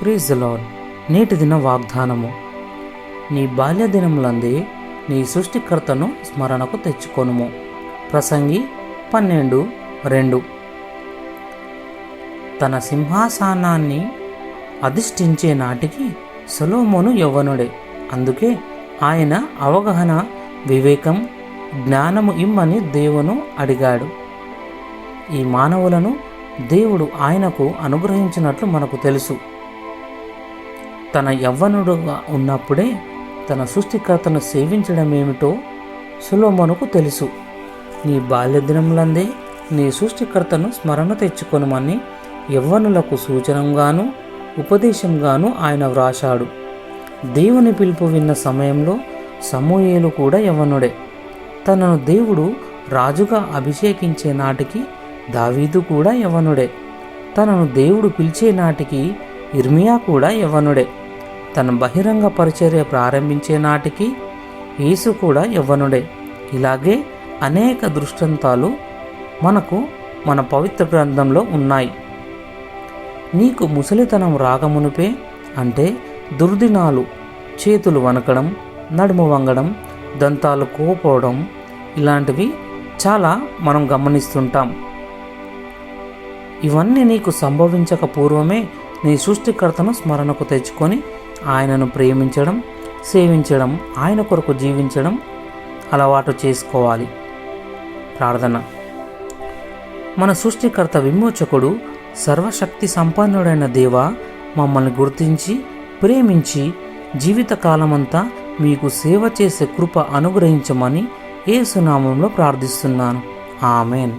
Praise the lord. నేటి దిన వాగ్దానము. నీ బాల్య దినములందే నీ సృష్టికర్తను స్మరణకు తెచ్చుకొనుము. ప్రసంగి 12:2. తన సింహాసనాన్ని అధిష్ఠించే నాటికి సొలొమోను యవ్వనుడే. అందుకే ఆయన అవగాహన, వివేకం, జ్ఞానము ఇమ్మని దేవుని అడిగాడు. ఈ మానవులను దేవుడు ఆయనకు అనుగ్రహించినట్లు మనకు తెలుసు. తన యవ్వనుడుగా ఉన్నప్పుడే తన సృష్టికర్తను సేవించడం ఏమిటో సొలొమోనుకు తెలుసు. నీ బాల్య దినములందే నీ సృష్టికర్తను స్మరణ తెచ్చుకొనుమని యవ్వనులకు సూచనంగాను ఉపదేశంగాను ఆయన వ్రాశాడు. దేవుని పిలుపు విన్న సమయంలో సమూయేలు కూడా యవ్వనుడే. తనను దేవుడు రాజుగా అభిషేకించే నాటికి దావీదు కూడా యవ్వనుడే. తనను దేవుడు పిలిచే నాటికి ఇర్మియా కూడా యవ్వనుడే. తన బహిరంగ పరిచర్య ప్రారంభించే నాటికి యేసు కూడా యవ్వనుడే. ఇలాగే అనేక దృష్టాంతాలు మనకు మన పవిత్ర గ్రంథంలో ఉన్నాయి. నీకు ముసలితనం రాకమునుపే, అంటే దుర్దినాలు, చేతులు వనకడం, నడుము వంగడం, దంతాలు కోపోవడం, ఇలాంటివి చాలా మనం గమనిస్తుంటాం. ఇవన్నీ నీకు సంభవించక పూర్వమే నీ సృష్టికర్తను స్మరణకు తెచ్చుకొని ఆయనను ప్రేమించడం, సేవించడం, ఆయన కొరకు జీవించడం అలవాటు చేసుకోవాలి. ప్రార్థన. మన సృష్టికర్త, విమోచకుడు, సర్వశక్తి సంపన్నుడైన దేవా, మమ్మల్ని గుర్తించి ప్రేమించి జీవితకాలమంతా మీకు సేవ చేసే కృప అనుగ్రహించమని యేసు నామములో ప్రార్థిస్తున్నాను. ఆమేన్.